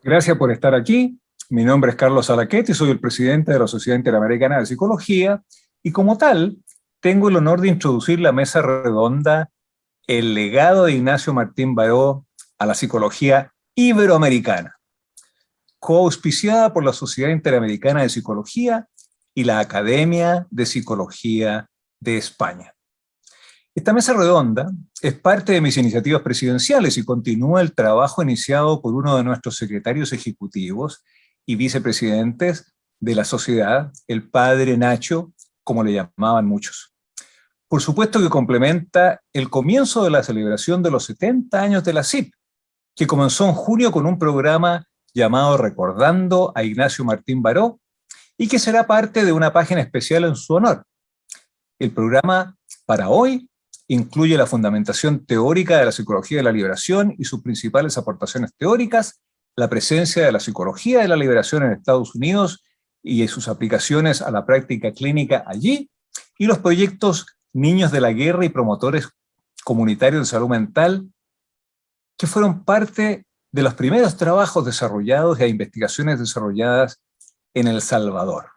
Gracias por estar aquí. Mi nombre es Carlos Alaquet y soy el presidente de la Sociedad Interamericana de Psicología, y como tal, tengo el honor de introducir la mesa redonda El legado de Ignacio Martín Baró a la psicología iberoamericana, coauspiciada por la Sociedad Interamericana de Psicología y la Academia de Psicología de España. Esta mesa redonda es parte de mis iniciativas presidenciales y continúa el trabajo iniciado por uno de nuestros secretarios ejecutivos y vicepresidentes de la sociedad, el padre Nacho, como le llamaban muchos. Por supuesto que complementa el comienzo de la celebración de los 70 años de la CIP, que comenzó en junio con un programa llamado Recordando a Ignacio Martín Baró y que será parte de una página especial en su honor. El programa para hoy incluye la fundamentación teórica de la psicología de la liberación y sus principales aportaciones teóricas, la presencia de la psicología de la liberación en Estados Unidos y sus aplicaciones a la práctica clínica allí, y los proyectos Niños de la Guerra y Promotores Comunitarios de Salud Mental, que fueron parte de los primeros trabajos desarrollados e investigaciones desarrolladas en El Salvador.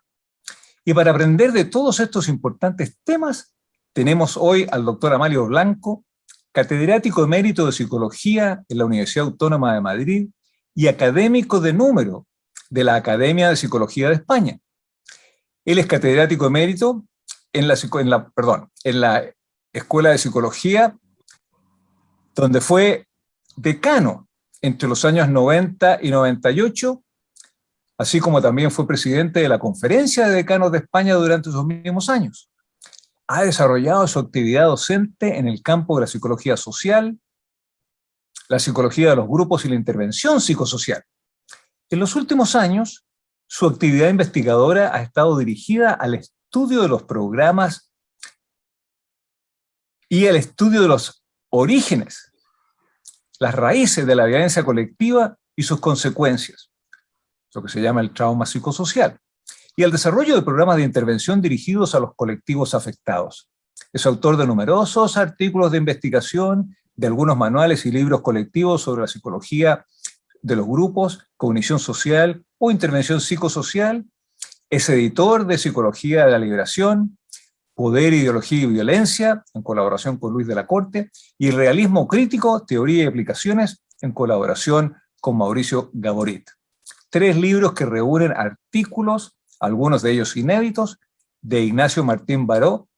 Y para aprender de todos estos importantes temas, tenemos hoy al doctor Amalio Blanco, catedrático emérito de Psicología en la Universidad Autónoma de Madrid y académico de número de la Academia de Psicología de España. Él es catedrático emérito en la Escuela de Psicología, donde fue decano entre los años 90 y 98, así como también fue presidente de la Conferencia de Decanos de España durante esos mismos años. Ha desarrollado su actividad docente en el campo de la psicología social, la psicología de los grupos y la intervención psicosocial. En los últimos años, su actividad investigadora ha estado dirigida al estudio de los programas y al estudio de los orígenes, las raíces de la violencia colectiva y sus consecuencias, lo que se llama el trauma psicosocial, y el desarrollo de programas de intervención dirigidos a los colectivos afectados. Es autor de numerosos artículos de investigación, de algunos manuales y libros colectivos sobre la psicología de los grupos, cognición social o intervención psicosocial. Es editor de Psicología de la Liberación, Poder, Ideología y Violencia, en colaboración con Luis de la Corte, y Realismo Crítico, Teoría y Aplicaciones, en colaboración con Mauricio Gaborit. 3 libros que reúnen artículos, algunos de ellos inéditos, de Ignacio Martín Baró,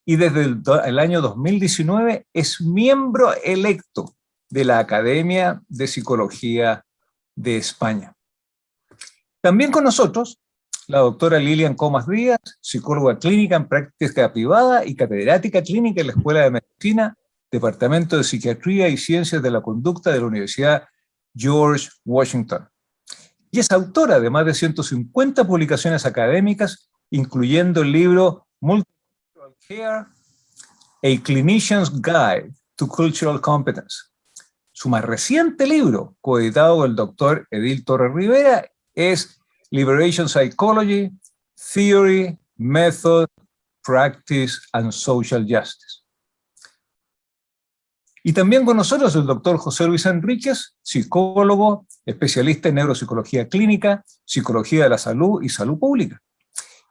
y desde el año 2019 es miembro electo de la Academia de Psicología de España. También con nosotros, la doctora Lilian Comas Díaz, psicóloga clínica en práctica privada y catedrática clínica en la Escuela de Medicina, Departamento de Psiquiatría y Ciencias de la Conducta de la Universidad George Washington. Y es autora de más de 150 publicaciones académicas, incluyendo el libro Multicultural Care, A Clinician's Guide to Cultural Competence. Su más reciente libro, coeditado con el doctor Edil Torres Rivera, es Liberation Psychology, Theory, Method, Practice and Social Justice. Y también con nosotros el doctor José Luis Enríquez, psicólogo, especialista en neuropsicología clínica, psicología de la salud y salud pública.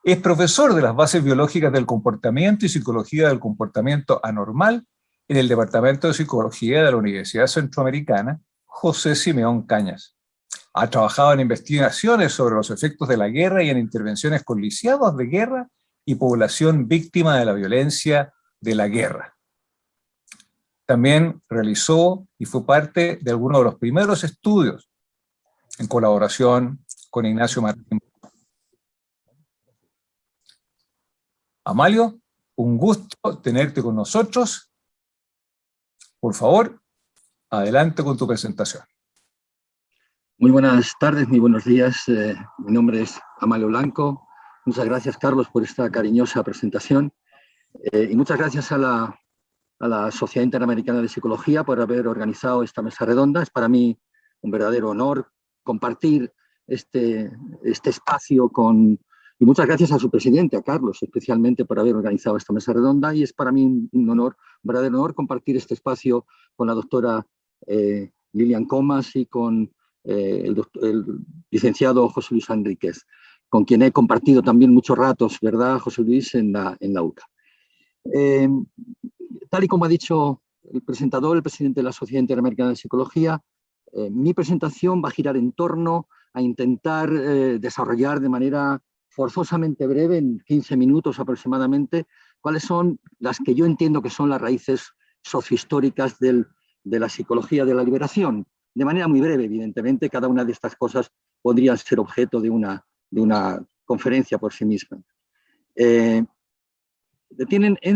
Es profesor de las bases biológicas del comportamiento y psicología del comportamiento anormal en el Departamento de Psicología de la Universidad Centroamericana José Simeón Cañas. Ha trabajado en investigaciones sobre los efectos de la guerra y en intervenciones con lisiados de guerra y población víctima de la violencia de la guerra. También realizó y fue parte de algunos de los primeros estudios en colaboración con Ignacio Martín. Amalio, un gusto tenerte con nosotros. Por favor, adelante con tu presentación. Muy buenas tardes, muy buenos días. Mi nombre es Amalio Blanco. Muchas gracias, Carlos, por esta cariñosa presentación. Y muchas gracias a la Sociedad Interamericana de Psicología por haber organizado esta mesa redonda. Es para mí un verdadero honor compartir este espacio y muchas gracias a su presidente, a Carlos, especialmente por haber organizado esta mesa redonda, y es para mí un honor, un verdadero honor compartir este espacio con la doctora Lilian Comas y con el licenciado José Luis Enríquez, con quien he compartido también muchos ratos, ¿verdad, José Luis, en la UCA. Tal y como ha dicho el presentador, el presidente de la Sociedad Interamericana de Psicología, mi presentación va a girar en torno a intentar desarrollar de manera forzosamente breve, en 15 minutos aproximadamente, cuáles son las que yo entiendo que son las raíces sociohistóricas de la psicología de la liberación. De manera muy breve, evidentemente, cada una de estas cosas podría ser objeto de una conferencia por sí misma. En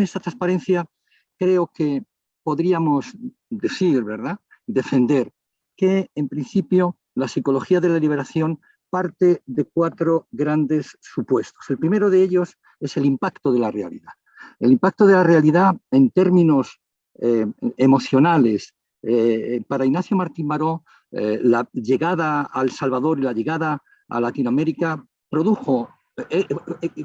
esta transparencia, creo que podríamos decir, ¿verdad?, defender que, en principio, la psicología de la liberación parte de 4 grandes supuestos. El primero de ellos es el impacto de la realidad. El impacto de la realidad en términos emocionales. Para Ignacio Martín Baró, la llegada a El Salvador y la llegada a Latinoamérica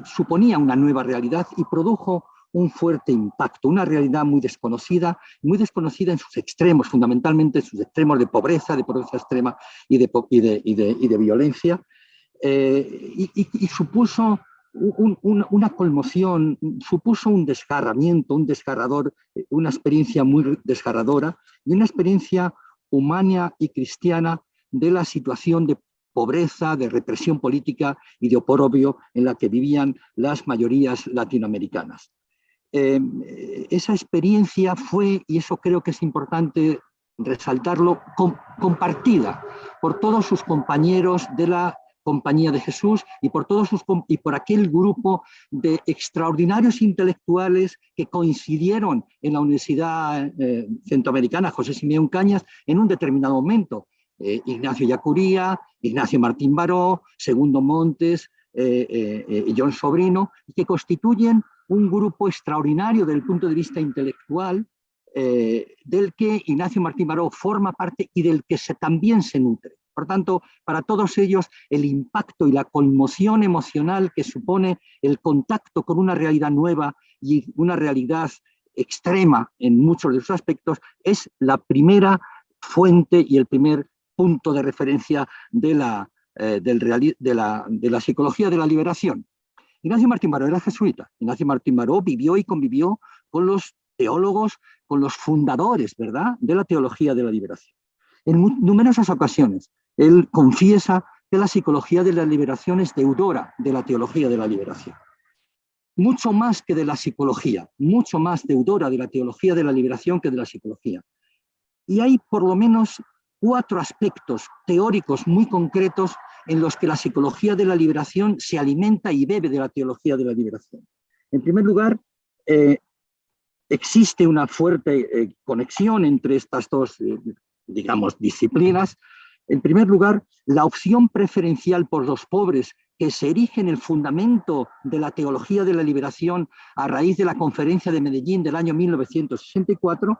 suponía una nueva realidad y produjo un fuerte impacto, una realidad muy desconocida en sus extremos, fundamentalmente en sus extremos de pobreza extrema y de violencia, y supuso una conmoción, supuso un desgarramiento, un desgarrador, una experiencia muy desgarradora y una experiencia humana y cristiana de la situación de pobreza, de represión política y de oprobio en la que vivían las mayorías latinoamericanas. Esa experiencia fue, y eso creo que es importante resaltarlo, compartida por todos sus compañeros de la Compañía de Jesús y por aquel grupo de extraordinarios intelectuales que coincidieron en la Universidad Centroamericana José Simeón Cañas en un determinado momento. Ignacio Yacuría, Ignacio Martín Baró, Segundo Montes, John Sobrino, que constituyen un grupo extraordinario desde el punto de vista intelectual, del que Ignacio Martín Baró forma parte y del que también se nutre. Por tanto, para todos ellos, el impacto y la conmoción emocional que supone el contacto con una realidad nueva y una realidad extrema en muchos de sus aspectos es la primera fuente y el primer punto de referencia de la psicología de la liberación. Ignacio Martín Baró era jesuita. Ignacio Martín Baró vivió y convivió con los teólogos, con los fundadores, ¿verdad?, de la teología de la liberación. En numerosas ocasiones, él confiesa que la psicología de la liberación es deudora de la teología de la liberación. Mucho más que de la psicología, mucho más deudora de la teología de la liberación que de la psicología. Y hay por lo menos 4 aspectos teóricos muy concretos en los que la psicología de la liberación se alimenta y bebe de la teología de la liberación. En primer lugar, existe una fuerte conexión entre estas dos, digamos, disciplinas. En primer lugar, la opción preferencial por los pobres, que se erige en el fundamento de la teología de la liberación a raíz de la Conferencia de Medellín del año 1964,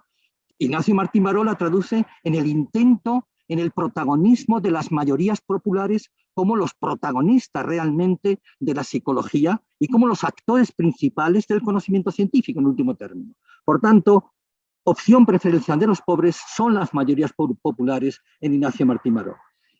Ignacio Martín Baró la traduce en el intento, en el protagonismo de las mayorías populares como los protagonistas realmente de la psicología y como los actores principales del conocimiento científico, en último término. Por tanto, opción preferencial de los pobres son las mayorías populares en Ignacio Martín Baró.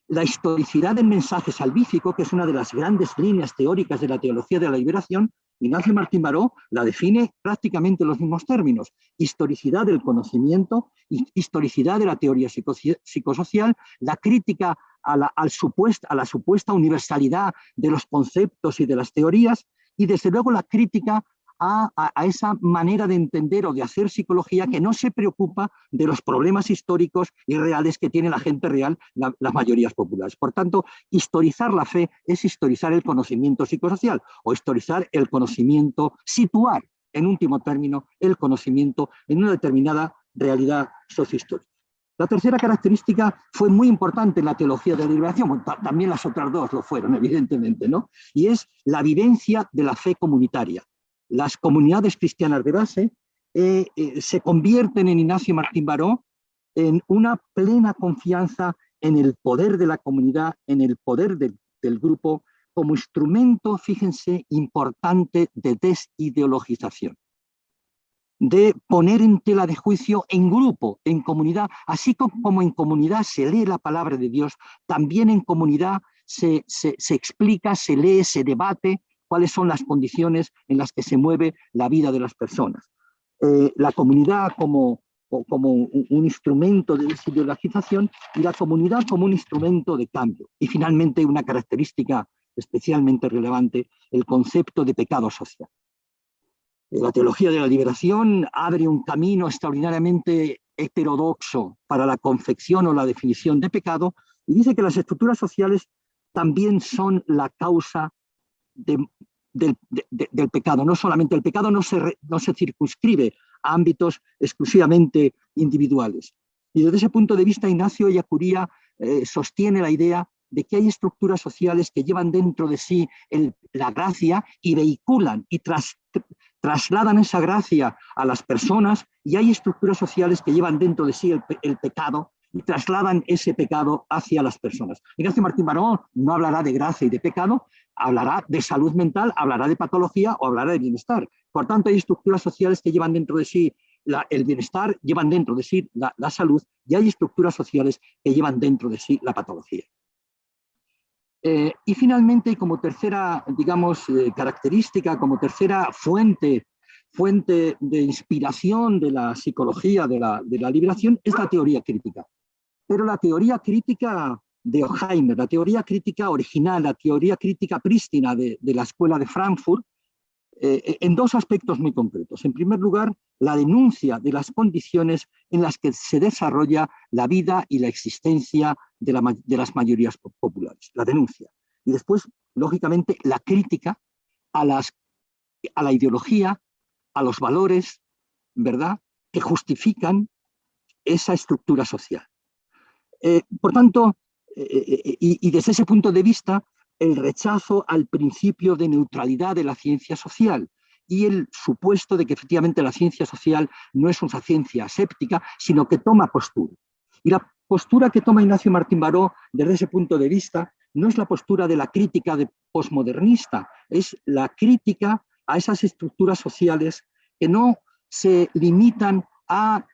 La historicidad del mensaje salvífico, que es una de las grandes líneas teóricas de la teología de la liberación, Ignacio Martín Baró la define prácticamente en los mismos términos: historicidad del conocimiento, historicidad de la teoría psicosocial, la crítica a la supuesta universalidad de los conceptos y de las teorías, y desde luego la crítica a esa manera de entender o de hacer psicología que no se preocupa de los problemas históricos y reales que tiene la gente real, las mayorías populares. Por tanto, historizar la fe es historizar el conocimiento psicosocial o historizar el conocimiento, situar, en último término, el conocimiento en una determinada realidad sociohistórica. La tercera característica fue muy importante en la teología de la liberación, bueno, también las otras 2 lo fueron, evidentemente, ¿no? Y es la vivencia de la fe comunitaria. Las comunidades cristianas de base se convierten en Ignacio Martín Baró en una plena confianza en el poder de la comunidad, en el poder del grupo, como instrumento, fíjense, importante de desideologización. de poner en tela de juicio en grupo, en comunidad, así como en comunidad se lee la palabra de Dios, también en comunidad se explica, se lee, se debate cuáles son las condiciones en las que se mueve la vida de las personas. La comunidad como un instrumento de desideologización y la comunidad como un instrumento de cambio. Y finalmente, una característica especialmente relevante, el concepto de pecado social. La teología de la liberación abre un camino extraordinariamente heterodoxo para la confección o la definición de pecado y dice que las estructuras sociales también son la causa del pecado. No solamente el pecado no se circunscribe a ámbitos exclusivamente individuales. Y desde ese punto de vista, Ignacio Ellacuría sostiene la idea de que hay estructuras sociales que llevan dentro de sí la gracia y vehiculan y trasladan esa gracia a las personas, y hay estructuras sociales que llevan dentro de sí el pecado y trasladan ese pecado hacia las personas. Ignacio Martín Baró no hablará de gracia y de pecado, hablará de salud mental, hablará de patología o hablará de bienestar. Por tanto, hay estructuras sociales que llevan dentro de sí el bienestar, llevan dentro de sí la salud, y hay estructuras sociales que llevan dentro de sí la patología. Y finalmente, como tercera, digamos, característica, como tercera fuente de inspiración de la psicología de la liberación, es la teoría crítica. Pero la teoría crítica de Horkheimer, la teoría crítica original, la teoría crítica prístina de la Escuela de Frankfurt, en dos aspectos muy concretos. En primer lugar, la denuncia de las condiciones en las que se desarrolla la vida y la existencia de las mayorías populares, la denuncia. Y después, lógicamente, la crítica a la ideología, a los valores, ¿verdad?, que justifican esa estructura social. Por tanto, y desde ese punto de vista, el rechazo al principio de neutralidad de la ciencia social y el supuesto de que efectivamente la ciencia social no es una ciencia aséptica, sino que toma postura. Y la postura que toma Ignacio Martín Baró desde ese punto de vista no es la postura de la crítica posmodernista, es la crítica a esas estructuras sociales que no se limitan a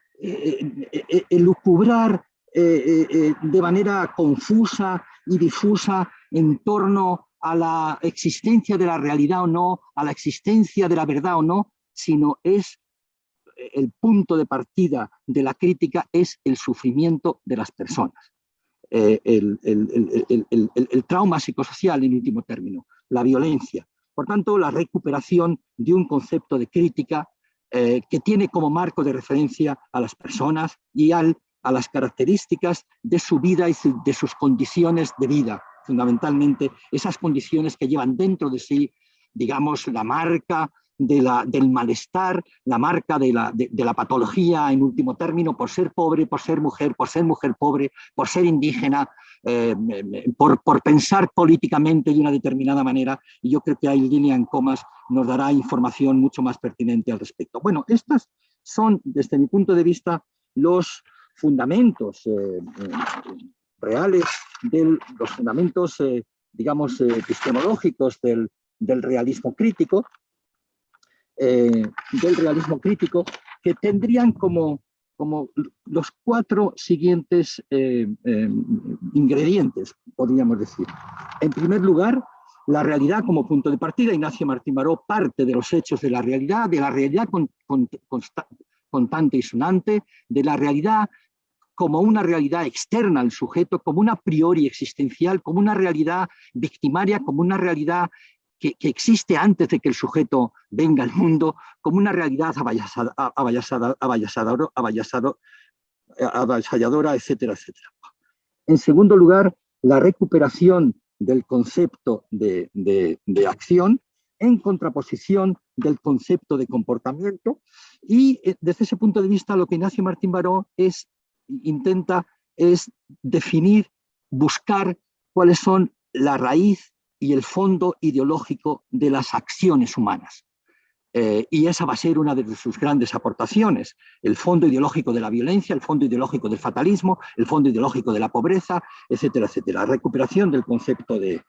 elucubrar de manera confusa y difusa en torno a la existencia de la realidad o no, a la existencia de la verdad o no, sino es el punto de partida de la crítica es el sufrimiento de las personas, el trauma psicosocial en último término, la violencia. Por tanto, la recuperación de un concepto de crítica que tiene como marco de referencia a las personas y a las características de su vida y de sus condiciones de vida, fundamentalmente esas condiciones que llevan dentro de sí, digamos, la marca del malestar, la marca de la patología en último término, por ser pobre, por ser mujer pobre, por ser indígena, por pensar políticamente de una determinada manera, y yo creo que ahí Lilian Comas nos dará información mucho más pertinente al respecto. Bueno, estas son, desde mi punto de vista, los fundamentos reales, los fundamentos, digamos, epistemológicos del realismo crítico, que tendrían como los cuatro siguientes ingredientes, podríamos decir. En primer lugar, la realidad como punto de partida. Ignacio Martín Baró parte de los hechos de la realidad constante y sonante, de la realidad como una realidad externa al sujeto, como una a priori existencial, como una realidad victimaria, como una realidad que existe antes de que el sujeto venga al mundo, como una realidad avasalladora, etcétera, etcétera. En segundo lugar, la recuperación del concepto de acción en contraposición del concepto de comportamiento, y desde ese punto de vista lo que Ignacio Martín Baró intenta es definir, buscar cuáles son la raíz y el fondo ideológico de las acciones humanas. Y esa va a ser una de sus grandes aportaciones, el fondo ideológico de la violencia, el fondo ideológico del fatalismo, el fondo ideológico de la pobreza, etcétera, etcétera. La recuperación del concepto de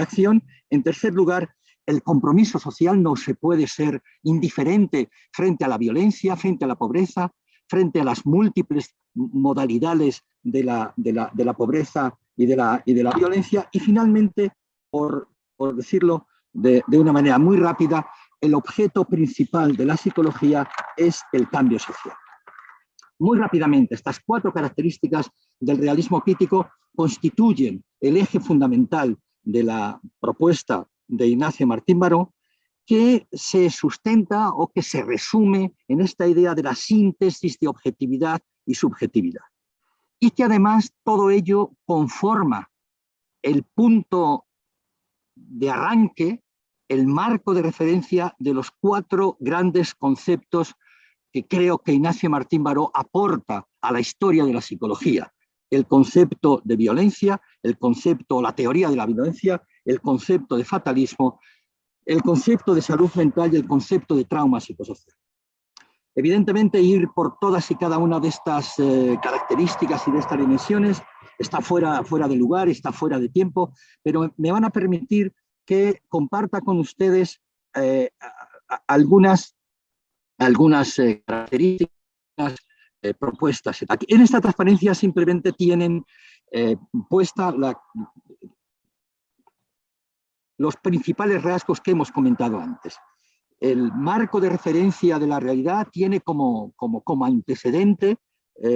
acción. En tercer lugar, el compromiso social no se puede ser indiferente frente a la violencia, frente a la pobreza, frente a las múltiples modalidades de la pobreza y de la violencia. Y finalmente, por decirlo de una manera muy rápida, el objeto principal de la psicología es el cambio social. Muy rápidamente, estas 4 características del realismo crítico constituyen el eje fundamental de la propuesta de Ignacio Martín Baró, que se sustenta o que se resume en esta idea de la síntesis de objetividad y subjetividad. Y que además todo ello conforma el punto de arranque, el marco de referencia de los 4 grandes conceptos que creo que Ignacio Martín Baró aporta a la historia de la psicología: el concepto de violencia, el concepto, la teoría de la violencia, el concepto de fatalismo, el concepto de salud mental y el concepto de trauma psicosocial. Evidentemente, ir por todas y cada una de estas características y de estas dimensiones está fuera de lugar, está fuera de tiempo, pero me van a permitir que comparta con ustedes algunas características, propuestas. En esta transparencia simplemente tienen puesta los principales rasgos que hemos comentado antes. El marco de referencia de la realidad tiene como antecedente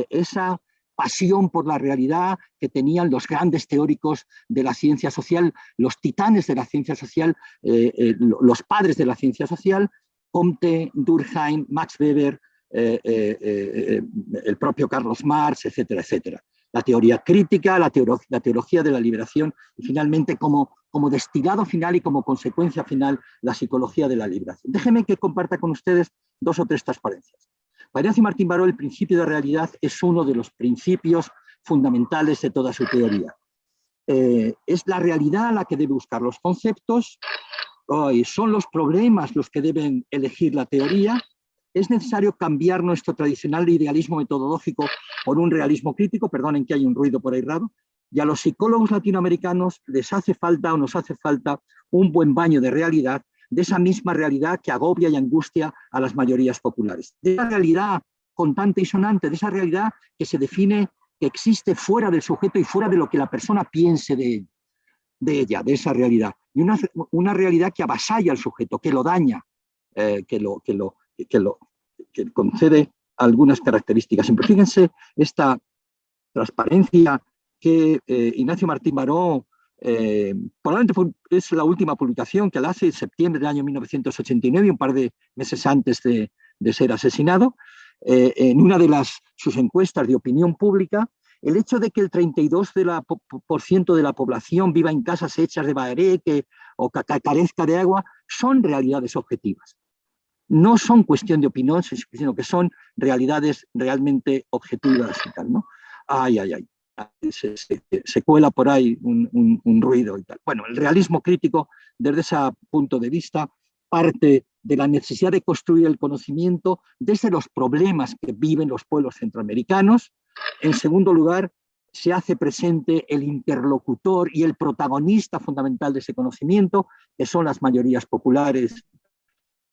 esa pasión por la realidad que tenían los grandes teóricos de la ciencia social, los titanes de la ciencia social, los padres de la ciencia social: Comte, Durkheim, Max Weber, el propio Carlos Marx, etcétera, etcétera. La teoría crítica, la teología de la liberación y finalmente como destilado final y como consecuencia final la psicología de la liberación. Déjenme que comparta con ustedes 2 o 3 transparencias. Para Ignacio Martín Baró, el principio de realidad es uno de los principios fundamentales de toda su teoría. Es la realidad la que debe buscar los conceptos, son los problemas los que deben elegir la teoría. Es necesario cambiar nuestro tradicional idealismo metodológico por un realismo crítico. Perdonen que hay un ruido por ahí raro. Y a los psicólogos latinoamericanos les hace falta o nos hace falta un buen baño de realidad, de esa misma realidad que agobia y angustia a las mayorías populares. De esa realidad contante y sonante, de esa realidad que se define, que existe fuera del sujeto y fuera de lo que la persona piense de ella, de esa realidad. Y una realidad que avasalla al sujeto, que lo daña, que concede algunas características. Pero fíjense esta transparencia que Ignacio Martín Baró, probablemente es la última publicación que él hace en septiembre del año 1989, un par de meses antes de ser asesinado, en una de sus encuestas de opinión pública. El hecho de que el 32% de la población viva en casas hechas de bareque o que carezca de agua son realidades objetivas. No son cuestión de opinión, sino que son realidades realmente objetivas y tal, ¿no? Se cuela por ahí un ruido y tal. Bueno, el realismo crítico, desde ese punto de vista, parte de la necesidad de construir el conocimiento desde los problemas que viven los pueblos centroamericanos. En segundo lugar, se hace presente el interlocutor y el protagonista fundamental de ese conocimiento, que son las mayorías populares.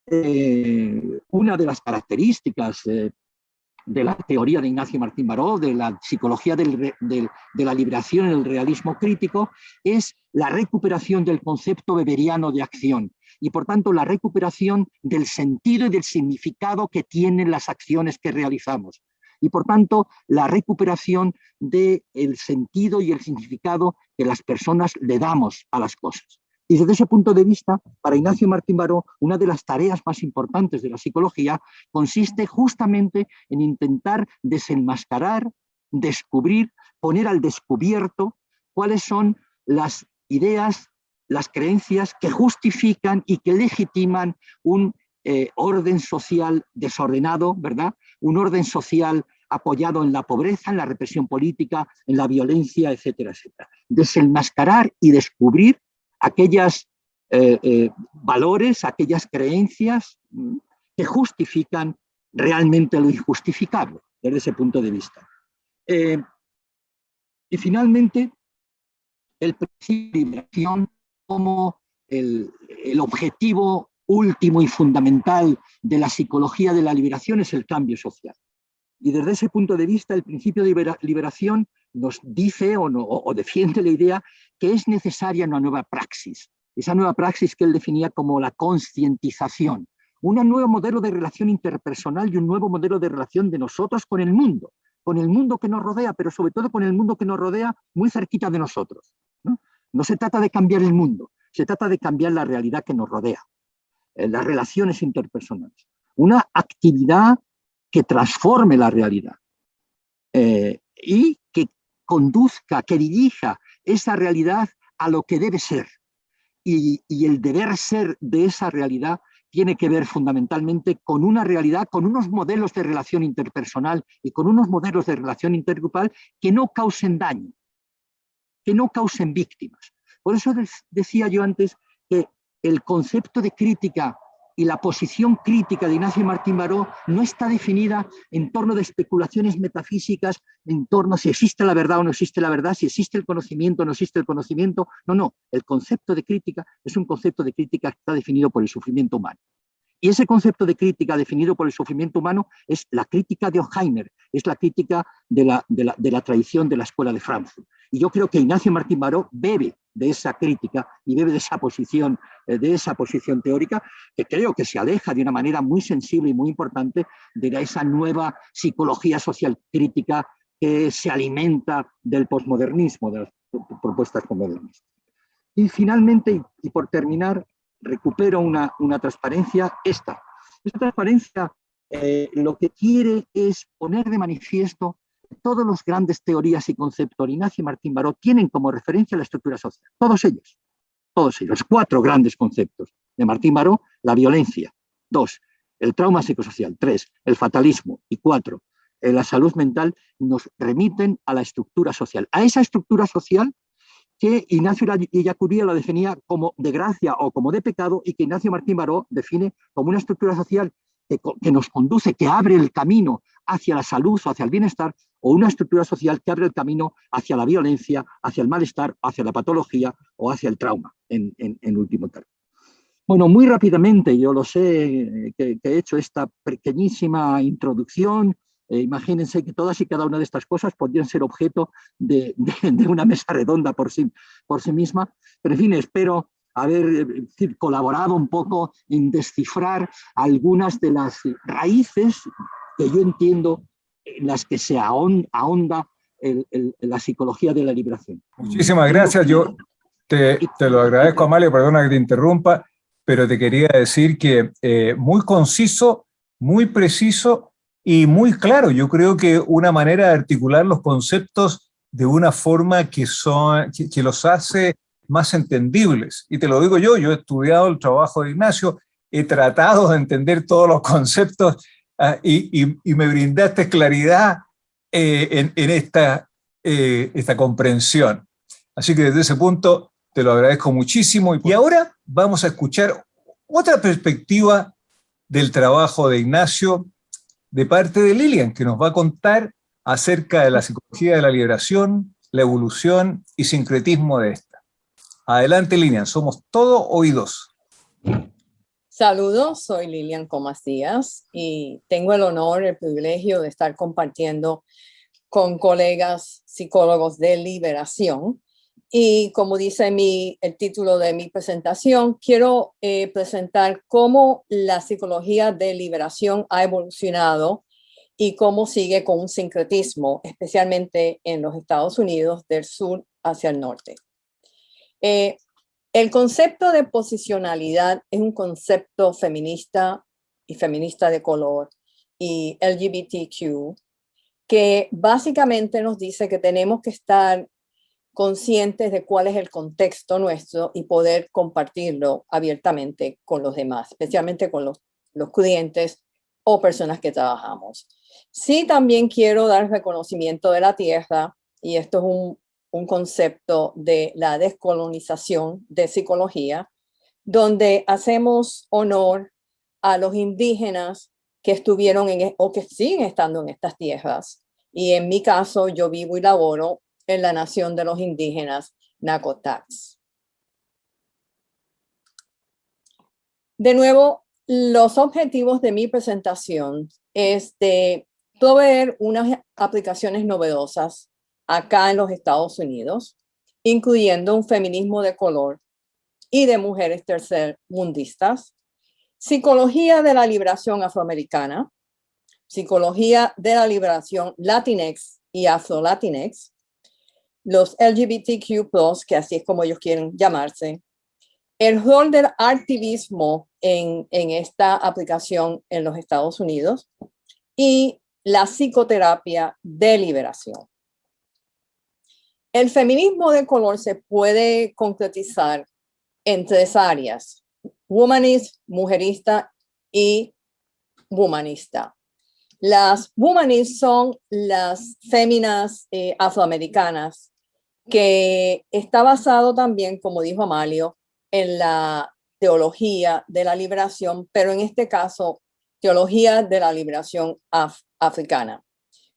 Una de las características de la teoría de Ignacio Martín Baró, de la psicología de la liberación en el realismo crítico, es la recuperación del concepto weberiano de acción y, por tanto, la recuperación del sentido y del significado que tienen las acciones que realizamos. Y, por tanto, la recuperación del sentido y el significado que las personas le damos a las cosas. Y desde ese punto de vista, para Ignacio Martín Baró, una de las tareas más importantes de la psicología consiste justamente en intentar desenmascarar, descubrir, poner al descubierto cuáles son las ideas, las creencias que justifican y que legitiman un orden social desordenado, ¿verdad? Un orden social apoyado en la pobreza, en la represión política, en la violencia, etcétera, etcétera. Desenmascarar y descubrir aquellos valores, aquellas creencias que justifican realmente lo injustificable, desde ese punto de vista. Y finalmente, el principio de liberación como el objetivo último y fundamental de la psicología de la liberación es el cambio social. Y desde ese punto de vista, el principio de liberación nos dice o defiende la idea que es necesaria una nueva praxis. Esa nueva praxis que él definía como la concientización. Un nuevo modelo de relación interpersonal y un nuevo modelo de relación de nosotros con el mundo que nos rodea, pero sobre todo con el mundo que nos rodea muy cerquita de nosotros. No se trata de cambiar el mundo, se trata de cambiar la realidad que nos rodea, las relaciones interpersonales. Una actividad que transforme la realidad y que conduzca, que dirija esa realidad a lo que debe ser. Y el deber ser de esa realidad tiene que ver fundamentalmente con una realidad, con unos modelos de relación interpersonal y con unos modelos de relación intergrupal que no causen daño, que no causen víctimas. Por eso decía yo antes que el concepto de crítica y la posición crítica de Ignacio Martín Baró no está definida en torno de especulaciones metafísicas, en torno a si existe la verdad o no existe la verdad, si existe el conocimiento o no existe el conocimiento. No, el concepto de crítica es un concepto de crítica que está definido por el sufrimiento humano. Y ese concepto de crítica definido por el sufrimiento humano es la crítica de Horkheimer, es la crítica de la tradición de la Escuela de Frankfurt. Y yo creo que Ignacio Martín Baró bebe de esa crítica y bebe de esa posición teórica, que creo que se aleja de una manera muy sensible y muy importante de esa nueva psicología social crítica que se alimenta del posmodernismo, de las propuestas posmodernistas. Y finalmente, y por terminar, recupero una transparencia esta. Esta transparencia lo que quiere es poner de manifiesto que todas las grandes teorías y conceptos de Ignacio Martín Baró tienen como referencia la estructura social. Todos ellos. 4 grandes conceptos de Martín Baró: la violencia, 2, el trauma psicosocial, 3, el fatalismo, y 4, la salud mental, nos remiten a la estructura social. A esa estructura social que Ignacio Ellacuría la definía como de gracia o como de pecado, y que Ignacio Martín Baró define como una estructura social que nos conduce, que abre el camino hacia la salud o hacia el bienestar, o una estructura social que abre el camino hacia la violencia, hacia el malestar, hacia la patología o hacia el trauma, en último término. Bueno, muy rápidamente, yo lo sé que he hecho esta pequeñísima introducción. Imagínense que todas y cada una de estas cosas podrían ser objeto de una mesa redonda por sí misma, pero en fin, espero haber colaborado un poco en descifrar algunas de las raíces que yo entiendo en las que se ahonda la psicología de la liberación. Muchísimas gracias. Yo te lo agradezco, Amalio, perdona que te interrumpa, pero te quería decir que muy conciso, muy preciso y muy claro. Yo creo que una manera de articular los conceptos de una forma que los hace más entendibles. Y te lo digo yo he estudiado el trabajo de Ignacio, he tratado de entender todos los conceptos y me brindaste claridad en esta comprensión. Así que desde ese punto te lo agradezco muchísimo. Y ahora vamos a escuchar otra perspectiva del trabajo de Ignacio de parte de Lilian, que nos va a contar acerca de la psicología de la liberación, la evolución y sincretismo de esta. Adelante, Lilian, somos todo oídos. Saludos, soy Lilian Comas Díaz y tengo el honor, el privilegio de estar compartiendo con colegas psicólogos de liberación. Y como dice el título de mi presentación, quiero presentar cómo la psicología de liberación ha evolucionado y cómo sigue con un sincretismo, especialmente en los Estados Unidos, del sur hacia el norte. El concepto de posicionalidad es un concepto feminista y feminista de color y LGBTQ, que básicamente nos dice que tenemos que estar conscientes de cuál es el contexto nuestro y poder compartirlo abiertamente con los demás, especialmente con los clientes o personas que trabajamos. Sí, también quiero dar reconocimiento de la tierra, y esto es un concepto de la descolonización de psicología, donde hacemos honor a los indígenas que estuvieron o que siguen estando en estas tierras. Y en mi caso, yo vivo y laboro en la nación de los indígenas Nacotax. De nuevo, los objetivos de mi presentación es de proveer unas aplicaciones novedosas acá en los Estados Unidos, incluyendo un feminismo de color y de mujeres tercermundistas, psicología de la liberación afroamericana, psicología de la liberación Latinx y Afro-Latinx, los LGBTQ+, que así es como ellos quieren llamarse, el rol del activismo en esta aplicación en los Estados Unidos y la psicoterapia de liberación. El feminismo de color se puede concretizar en 3 áreas: womanist, mujerista y womanista. Las womanist son las féminas afroamericanas, que está basado también, como dijo Amalio, en la teología de la liberación, pero en este caso, teología de la liberación africana.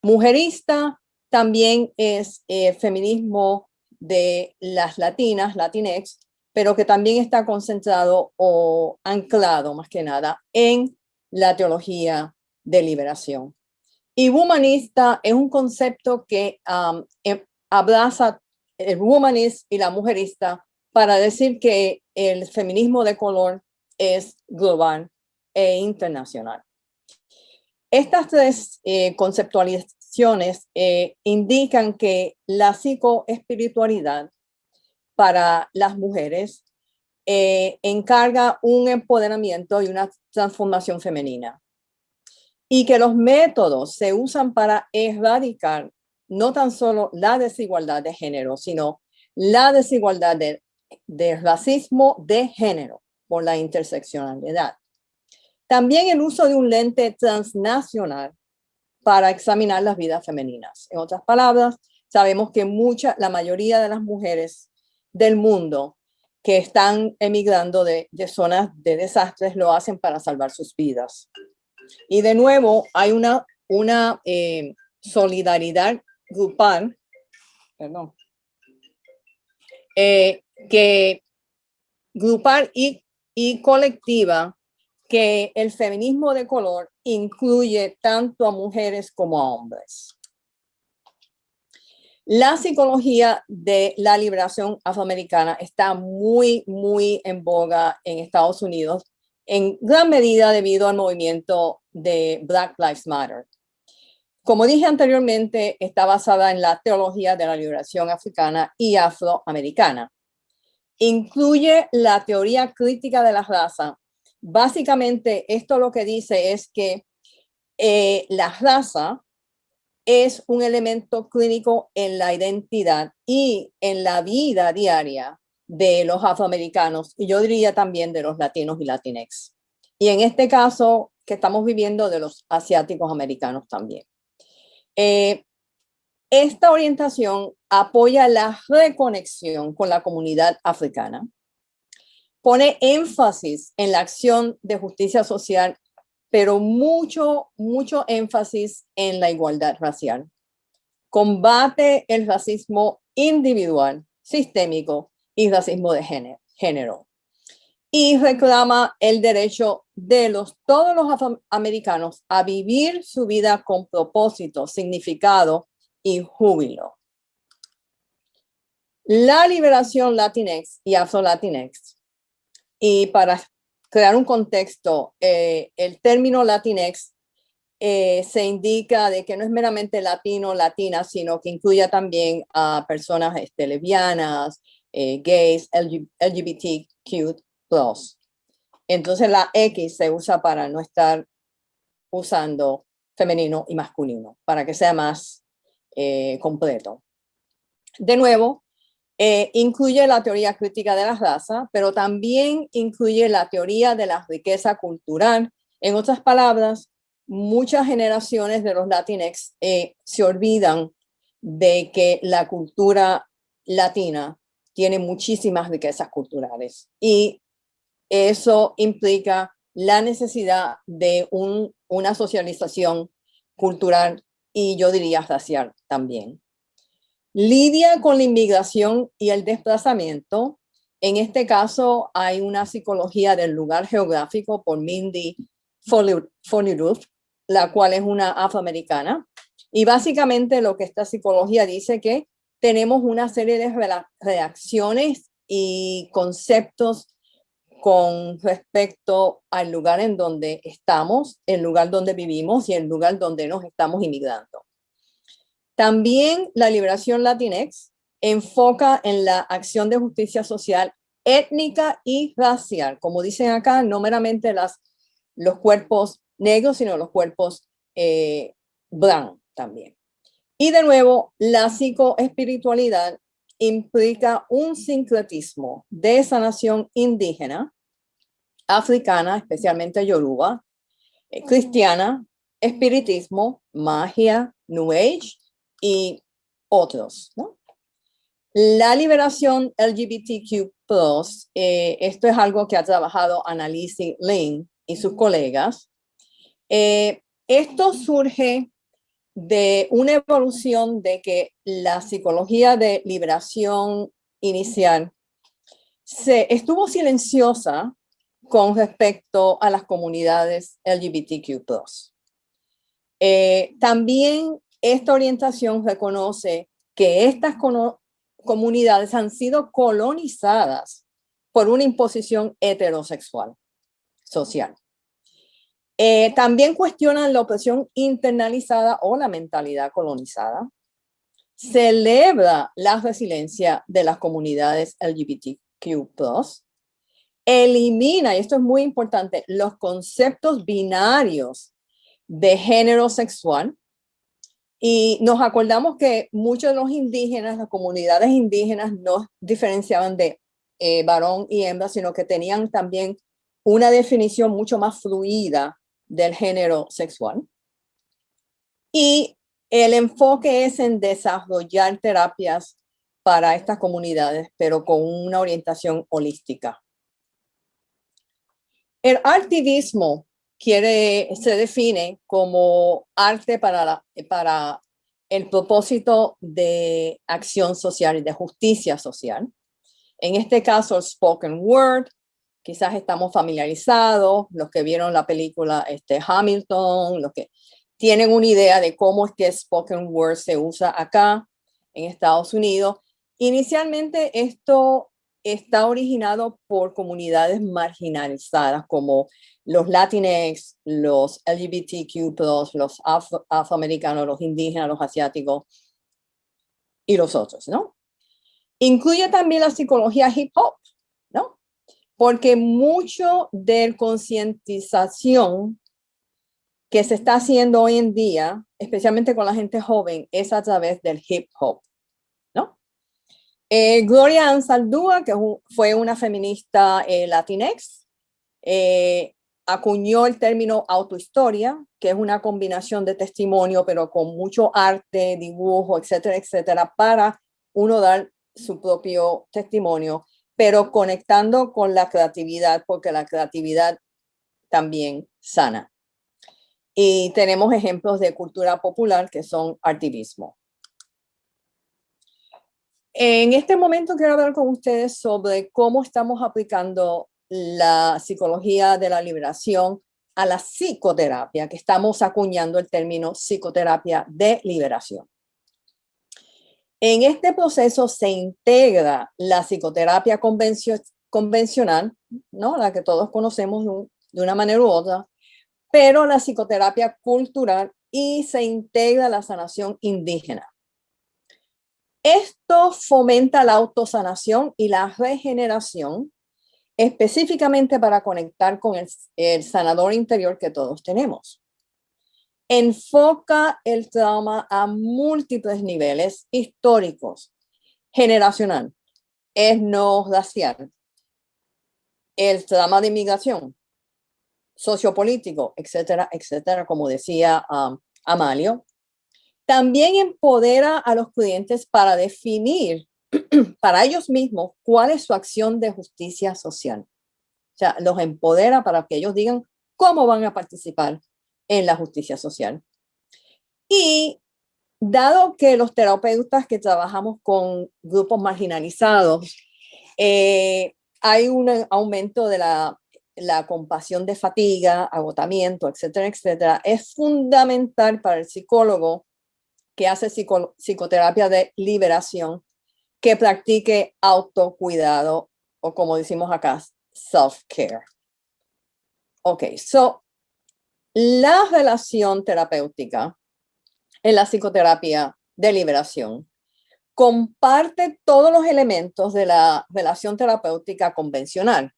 Mujerista también es feminismo de las latinas, Latinx, pero que también está concentrado o anclado más que nada en la teología de liberación. Y womanista es un concepto que abraza el womanist y la mujerista para decir que el feminismo de color es global e internacional. Estas 3 conceptualizaciones indican que la psicoespiritualidad para las mujeres encarga un empoderamiento y una transformación femenina, y que los métodos se usan para erradicar no tan solo la desigualdad de género, sino la desigualdad de racismo de género por la interseccionalidad. También el uso de un lente transnacional para examinar las vidas femeninas. En otras palabras, sabemos que la mayoría de las mujeres del mundo que están emigrando de zonas de desastres lo hacen para salvar sus vidas. Y de nuevo, hay una solidaridad grupal, perdón, que grupal y colectiva, que el feminismo de color incluye tanto a mujeres como a hombres. La psicología de la liberación afroamericana está muy, muy en boga en Estados Unidos, en gran medida debido al movimiento de Black Lives Matter. Como dije anteriormente, está basada en la teología de la liberación africana y afroamericana. Incluye la teoría crítica de la raza. Básicamente, esto lo que dice es que la raza es un elemento clínico en la identidad y en la vida diaria de los afroamericanos, y yo diría también de los latinos y latinx. Y en este caso que estamos viviendo, de los asiáticos americanos también. Esta orientación apoya la reconexión con la comunidad africana, pone énfasis en la acción de justicia social, pero mucho énfasis en la igualdad racial. Combate el racismo individual, sistémico y racismo de género. Y reclama el derecho de todos los afroamericanos a vivir su vida con propósito, significado y júbilo. La liberación Latinx y Afro-Latinx. Y para crear un contexto, el término Latinx se indica de que no es meramente latino, latina, sino que incluye también a personas lesbianas, gays, LGBTQ+. Entonces la X se usa para no estar usando femenino y masculino, para que sea más completo. De nuevo, incluye la teoría crítica de la raza, pero también incluye la teoría de la riqueza cultural. En otras palabras, muchas generaciones de los Latinx se olvidan de que la cultura latina tiene muchísimas riquezas culturales, y eso implica la necesidad de una socialización cultural y yo diría racial también. Lidia con la inmigración y el desplazamiento, En este caso hay una psicología del lugar geográfico por Mindy Foleyruth, la cual es una afroamericana. Y básicamente lo que esta psicología dice que tenemos una serie de reacciones y conceptos con respecto al lugar en donde estamos, el lugar donde vivimos y el lugar donde nos estamos inmigrando. También la liberación Latinx enfoca en la acción de justicia social étnica y racial, como dicen acá, no meramente los cuerpos negros, sino los cuerpos blancos también. Y de nuevo, la psicoespiritualidad implica un sincretismo de sanación indígena, africana, especialmente yoruba, cristiana, espiritismo, magia, New Age y otros, ¿no? La liberación LGBTQ+, esto es algo que ha trabajado Annalise Lin y sus colegas. Esto surge de una evolución de que la psicología de liberación inicial estuvo silenciosa con respecto a las comunidades LGBTQ+. También esta orientación reconoce que estas comunidades han sido colonizadas por una imposición heterosexual social. También cuestionan la opresión internalizada o la mentalidad colonizada. Celebra la resiliencia de las comunidades LGBTQ+. Elimina, y esto es muy importante, los conceptos binarios de género sexual. Y nos acordamos que muchos de los indígenas, las comunidades indígenas, no diferenciaban de varón y hembra, sino que tenían también una definición mucho más fluida del género sexual. Y el enfoque es en desarrollar terapias para estas comunidades, pero con una orientación holística. El artivismo se define como arte para el propósito de acción social y de justicia social. En este caso, el spoken word, quizás estamos familiarizados, los que vieron la película Hamilton, los que tienen una idea de cómo es que spoken word se usa acá en Estados Unidos. Inicialmente esto está originado por comunidades marginalizadas como los Latinx, los LGBTQ+, los afroamericanos, los indígenas, los asiáticos y los otros, ¿no? Incluye también la psicología hip hop, ¿no? Porque mucho de concientización que se está haciendo hoy en día, especialmente con la gente joven, es a través del hip hop, ¿no? Gloria Anzaldúa, que fue una feminista latinx, acuñó el término autohistoria, que es una combinación de testimonio, pero con mucho arte, dibujo, etcétera, etcétera, para uno dar su propio testimonio, pero conectando con la creatividad, porque la creatividad también sana. Y tenemos ejemplos de cultura popular que son artivismo. En este momento quiero hablar con ustedes sobre cómo estamos aplicando la psicología de la liberación a la psicoterapia, que estamos acuñando el término psicoterapia de liberación. En este proceso se integra la psicoterapia convencional, ¿no? La que todos conocemos de una manera u otra, pero la psicoterapia cultural y se integra la sanación indígena. Esto fomenta la autosanación y la regeneración, específicamente para conectar con el sanador interior que todos tenemos. Enfoca el trauma a múltiples niveles históricos, generacional, etno-racial, el trauma de inmigración, sociopolítico, etcétera, etcétera, como decía Amalio. También empodera a los clientes para definir para ellos mismos cuál es su acción de justicia social. O sea, los empodera para que ellos digan cómo van a participar en la justicia social. Y dado que los terapeutas que trabajamos con grupos marginalizados Hay un aumento de la compasión de fatiga, agotamiento, etcétera, etcétera. Es fundamental para el psicólogo que hace psicoterapia de liberación que practique autocuidado, o como decimos acá, self-care. Ok, so la relación terapéutica en la psicoterapia de liberación comparte todos los elementos de la relación terapéutica convencional,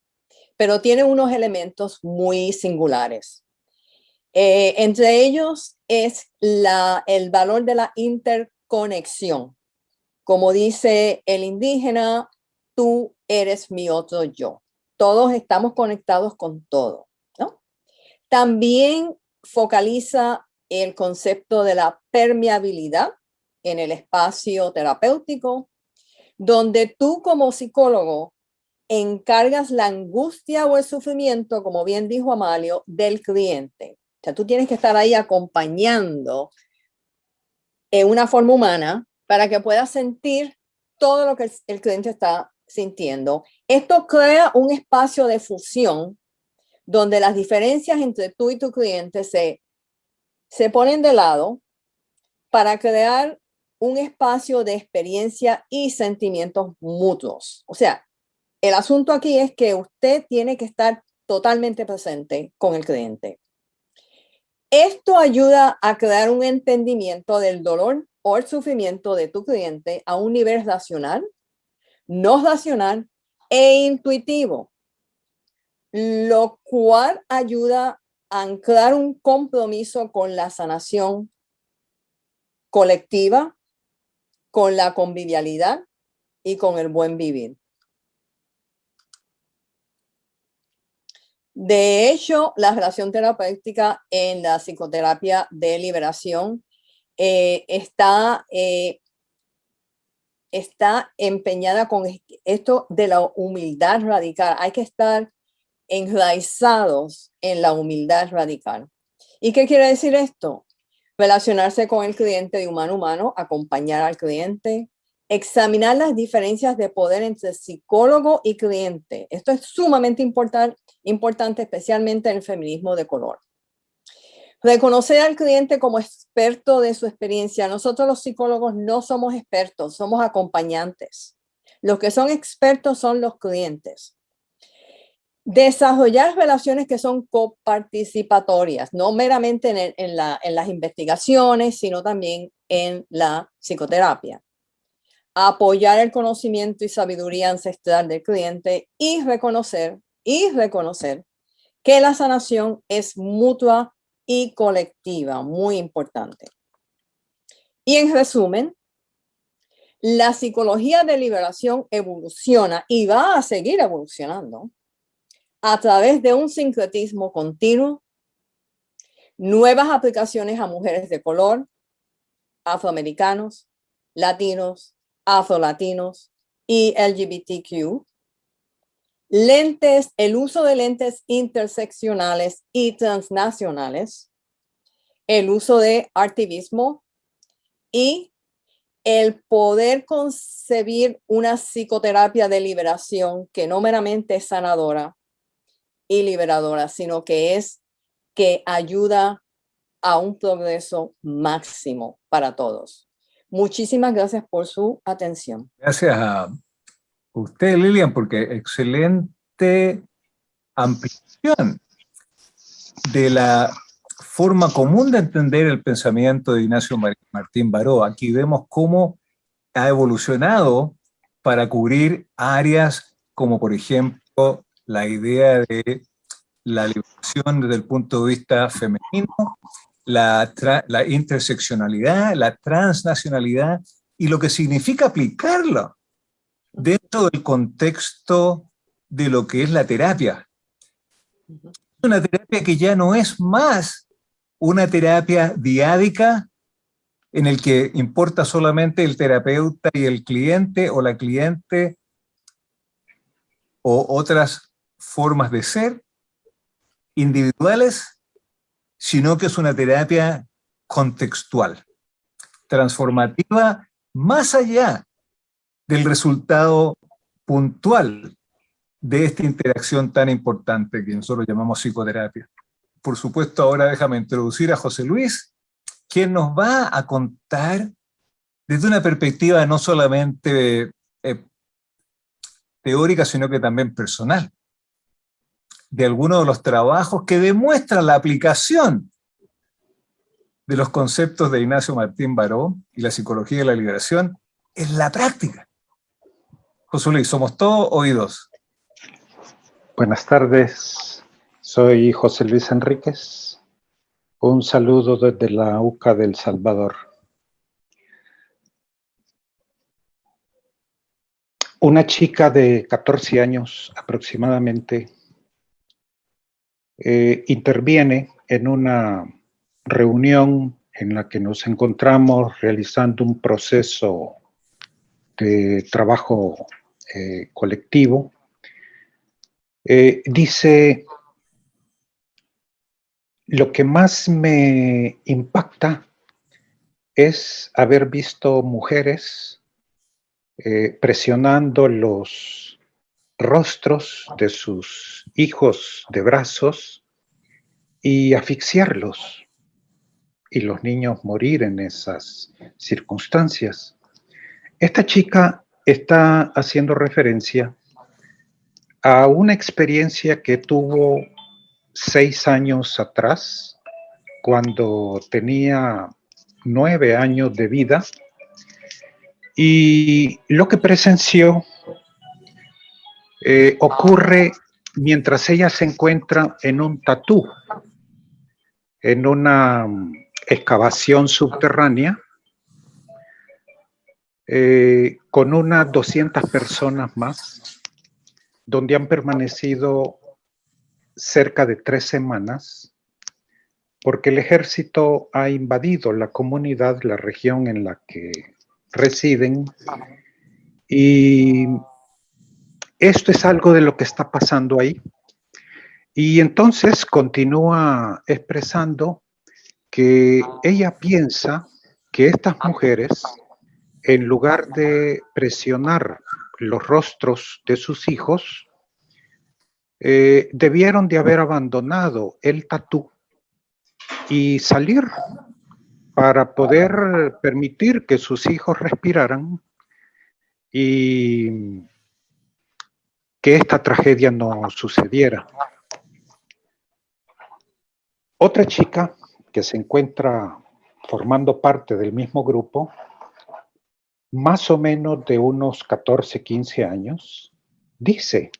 pero tiene unos elementos muy singulares. Entre ellos es el valor de la interconexión. Como dice el indígena, tú eres mi otro yo. Todos estamos conectados con todo, ¿no? También focaliza el concepto de la permeabilidad en el espacio terapéutico, donde tú como psicólogo encargas la angustia o el sufrimiento, como bien dijo Amalio, del cliente. O sea, tú tienes que estar ahí acompañando en una forma humana para que puedas sentir todo lo que el cliente está sintiendo. Esto crea un espacio de fusión donde las diferencias entre tú y tu cliente se ponen de lado para crear un espacio de experiencia y sentimientos mutuos. O sea, el asunto aquí es que usted tiene que estar totalmente presente con el cliente. Esto ayuda a crear un entendimiento del dolor o el sufrimiento de tu cliente a un nivel racional, no racional e intuitivo, lo cual ayuda a anclar un compromiso con la sanación colectiva, con la convivialidad y con el buen vivir. De hecho, la relación terapéutica en la psicoterapia de liberación está empeñada con esto de la humildad radical. Hay que estar enraizados en la humildad radical. ¿Y qué quiere decir esto? Relacionarse con el cliente de humano a humano, acompañar al cliente, examinar las diferencias de poder entre psicólogo y cliente. Esto es sumamente importante, especialmente en el feminismo de color. Reconocer al cliente como experto de su experiencia. Nosotros los psicólogos no somos expertos, somos acompañantes. Los que son expertos son los clientes. Desarrollar relaciones que son coparticipatorias, no meramente en las investigaciones, sino también en la psicoterapia. Apoyar el conocimiento y sabiduría ancestral del cliente y reconocer que la sanación es mutua y colectiva, muy importante. Y en resumen, la psicología de liberación evoluciona y va a seguir evolucionando a través de un sincretismo continuo, nuevas aplicaciones a mujeres de color, afroamericanos, latinos, afrolatinos y LGBTQ, el uso de lentes interseccionales y transnacionales, el uso de activismo y el poder concebir una psicoterapia de liberación que no meramente es sanadora y liberadora, sino que ayuda a un progreso máximo para todos. Muchísimas gracias por su atención. Gracias a usted, Lilian, porque excelente ampliación de la forma común de entender el pensamiento de Ignacio Martín Baró. Aquí vemos cómo ha evolucionado para cubrir áreas como, por ejemplo, la idea de la liberación desde el punto de vista femenino, la interseccionalidad, la transnacionalidad y lo que significa aplicarlo dentro del contexto de lo que es la terapia. Una terapia que ya no es más una terapia diádica en el que importa solamente el terapeuta y el cliente o la cliente o otras formas de ser individuales, sino que es una terapia contextual, transformativa, más allá del resultado puntual de esta interacción tan importante que nosotros llamamos psicoterapia. Por supuesto, ahora déjame introducir a José Luis, quien nos va a contar desde una perspectiva no solamente teórica, sino que también personal, de algunos de los trabajos que demuestran la aplicación de los conceptos de Ignacio Martín Baró y la psicología de la liberación en la práctica. José Luis, somos todos oídos. Buenas tardes, soy José Luis Enríquez. Un saludo desde la UCA de El Salvador. Una chica de 14 años aproximadamente interviene en una reunión en la que nos encontramos realizando un proceso de trabajo colectivo. Dice: lo que más me impacta es haber visto mujeres presionando los rostros de sus hijos de brazos y asfixiarlos, y los niños morir en esas circunstancias. Esta chica está haciendo referencia a una experiencia que tuvo 6 años atrás, cuando tenía 9 años de vida, y lo que presenció ocurre mientras ella se encuentra en un tatú, en una excavación subterránea, con unas 200 personas más, donde han permanecido cerca de 3 semanas, porque el ejército ha invadido la comunidad, la región en la que residen, y esto es algo de lo que está pasando ahí. Y entonces continúa expresando que ella piensa que estas mujeres, en lugar de presionar los rostros de sus hijos, debieron de haber abandonado el tatú y salir para poder permitir que sus hijos respiraran y que esta tragedia no sucediera. Otra chica que se encuentra formando parte del mismo grupo, más o menos de unos 14, 15 años, dice: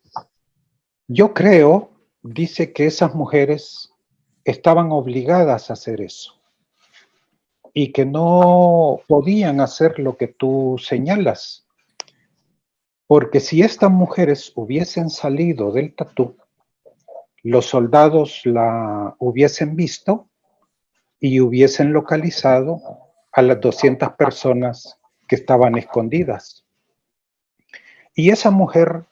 yo creo, dice, que esas mujeres estaban obligadas a hacer eso y que no podían hacer lo que tú señalas, porque si estas mujeres hubiesen salido del tatú, los soldados la hubiesen visto y hubiesen localizado a las 200 personas que estaban escondidas. Y esa mujer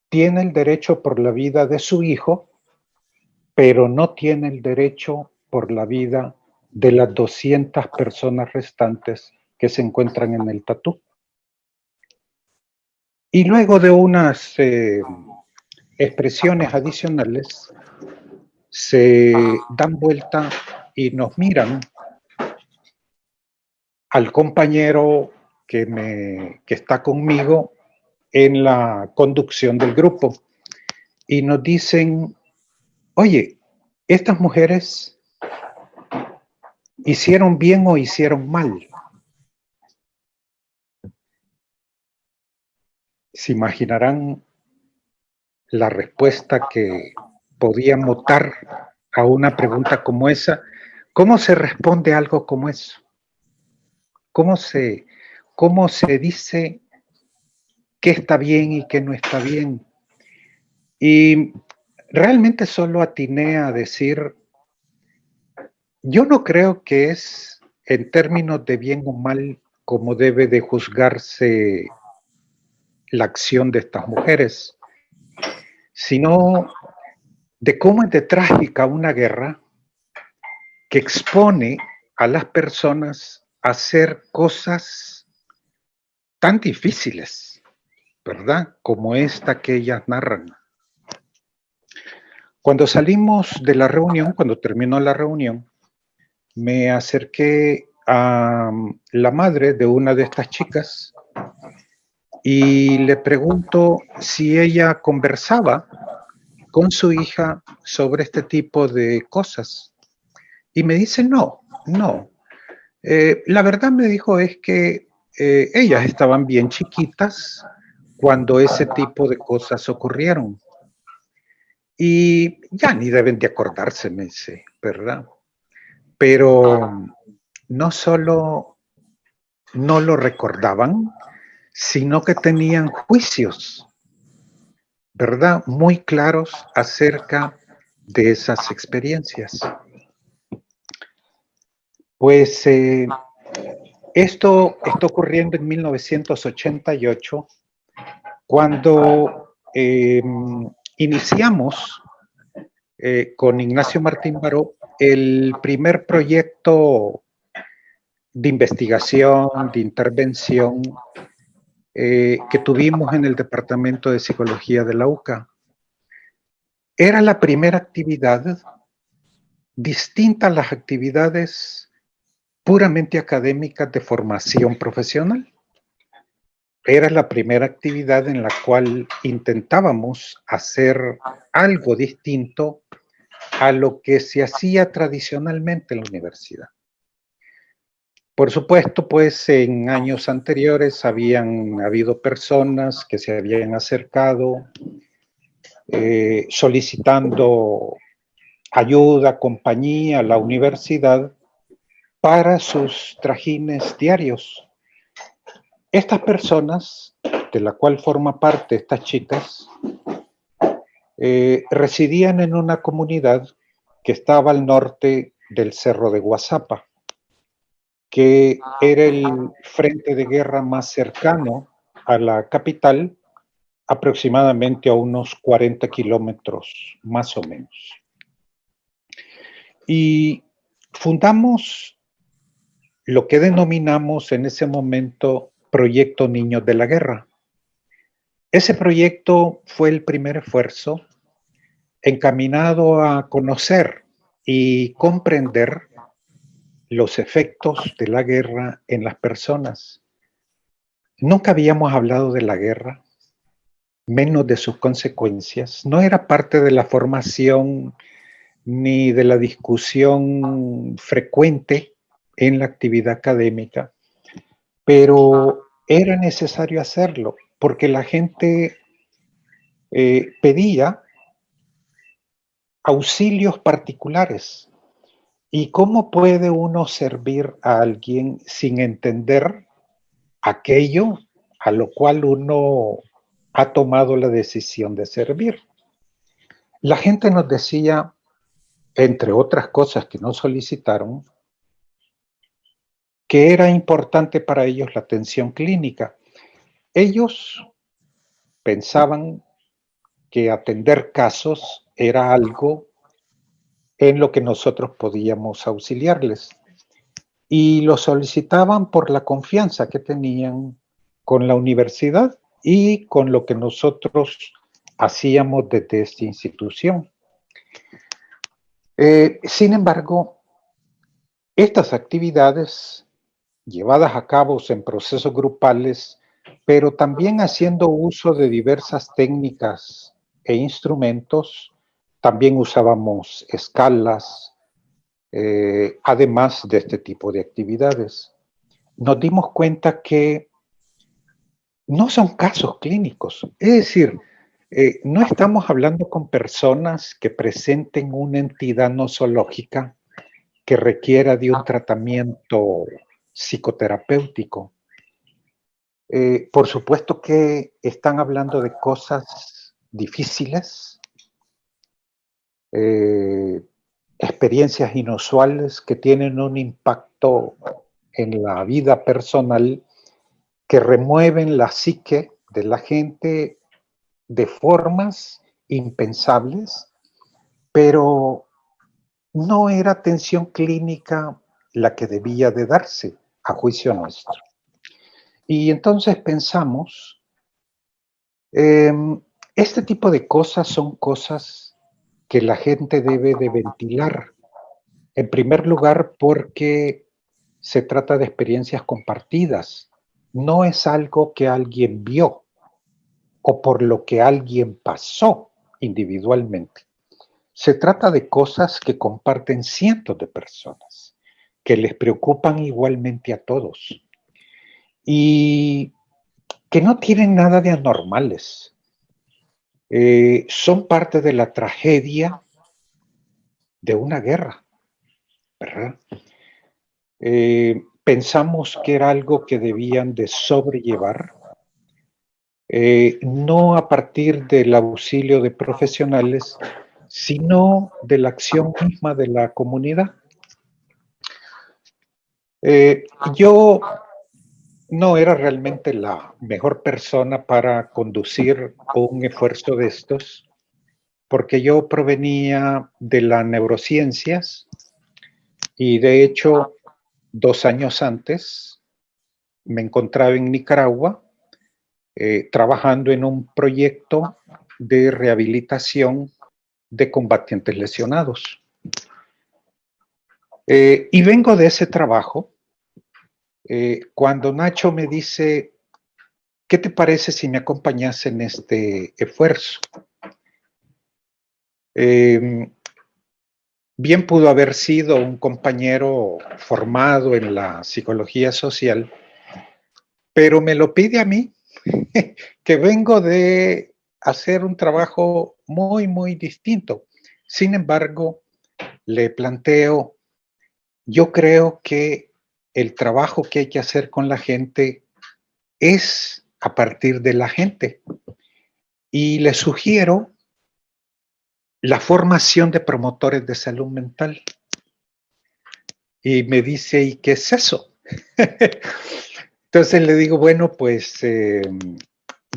tiene el derecho por la vida de su hijo, pero no tiene el derecho por la vida de las 200 personas restantes que se encuentran en el tatú. Y luego de unas expresiones adicionales, se dan vuelta y nos miran al compañero que está conmigo en la conducción del grupo y nos dicen: oye, estas mujeres ¿hicieron bien o hicieron mal? Se imaginarán la respuesta que podíamos dar a una pregunta como esa. ¿Cómo se responde a algo como eso? ¿Cómo se dice qué está bien y qué no está bien? Y realmente solo atiné a decir: yo no creo que es en términos de bien o mal como debe de juzgarse la acción de estas mujeres, sino de cómo es de trágica una guerra que expone a las personas a hacer cosas tan difíciles, ¿verdad? Como esta que ellas narran. Cuando salimos de la reunión, cuando terminó la reunión, me acerqué a la madre de una de estas chicas y le pregunto si ella conversaba con su hija sobre este tipo de cosas. Y me dice, no. La verdad, me dijo, es que ellas estaban bien chiquitas cuando ese tipo de cosas ocurrieron. Y ya ni deben de acordarse, me dice, ¿verdad? Pero no solo no lo recordaban, sino que tenían juicios, ¿verdad? Muy claros acerca de esas experiencias. Pues esto está ocurriendo en 1988, cuando iniciamos con Ignacio Martín Baró el primer proyecto de investigación, de intervención que tuvimos en el Departamento de Psicología de la UCA. Era la primera actividad distinta a las actividades puramente académicas de formación profesional. Era la primera actividad en la cual intentábamos hacer algo distinto a lo que se hacía tradicionalmente en la universidad. Por supuesto, pues en años anteriores habían habido personas que se habían acercado solicitando ayuda, compañía a la universidad para sus trajines diarios. Estas personas, de la cual forma parte estas chicas, residían en una comunidad que estaba al norte del Cerro de Guazapa, que era el frente de guerra más cercano a la capital, aproximadamente a unos 40 kilómetros más o menos. Y fundamos lo que denominamos en ese momento Proyecto Niños de la Guerra. Ese proyecto fue el primer esfuerzo encaminado a conocer y comprender los efectos de la guerra en las personas. Nunca habíamos hablado de la guerra, menos de sus consecuencias. No era parte de la formación ni de la discusión frecuente en la actividad académica, pero era necesario hacerlo porque la gente pedía auxilios particulares. ¿Y cómo puede uno servir a alguien sin entender aquello a lo cual uno ha tomado la decisión de servir? La gente nos decía, entre otras cosas que nos solicitaron, que era importante para ellos la atención clínica. Ellos pensaban que atender casos era algo en lo que nosotros podíamos auxiliarles. Y lo solicitaban por la confianza que tenían con la universidad y con lo que nosotros hacíamos desde esta institución. Sin embargo, estas actividades llevadas a cabo en procesos grupales, pero también haciendo uso de diversas técnicas e instrumentos, también usábamos escalas, además de este tipo de actividades. Nos dimos cuenta que no son casos clínicos, es decir, no estamos hablando con personas que presenten una entidad nosológica que requiera de un tratamiento psicoterapéutico. Por supuesto que están hablando de cosas difíciles, experiencias inusuales que tienen un impacto en la vida personal, que remueven la psique de la gente de formas impensables, pero no era atención clínica la que debía de darse, a juicio nuestro. Y entonces pensamos Este tipo de cosas son cosas que la gente debe de ventilar. En primer lugar, porque se trata de experiencias compartidas. No es algo que alguien vio o por lo que alguien pasó individualmente. Se trata de cosas que comparten cientos de personas, que les preocupan igualmente a todos y que no tienen nada de anormales. Son parte de la tragedia de una guerra, ¿verdad? Pensamos que era algo que debían de sobrellevar, no a partir del auxilio de profesionales, sino de la acción misma de la comunidad. Yo no era realmente la mejor persona para conducir un esfuerzo de estos, porque yo provenía de las neurociencias y de hecho 2 años antes me encontraba en Nicaragua trabajando en un proyecto de rehabilitación de combatientes lesionados. Y vengo de ese trabajo cuando Nacho me dice, ¿qué te parece si me acompañas en este esfuerzo? Bien pudo haber sido un compañero formado en la psicología social, pero me lo pide a mí, que vengo de hacer un trabajo muy, muy distinto. Sin embargo, le planteo, yo creo que el trabajo que hay que hacer con la gente es a partir de la gente. Y le sugiero la formación de promotores de salud mental. Y me dice, ¿y qué es eso? Entonces le digo, bueno, pues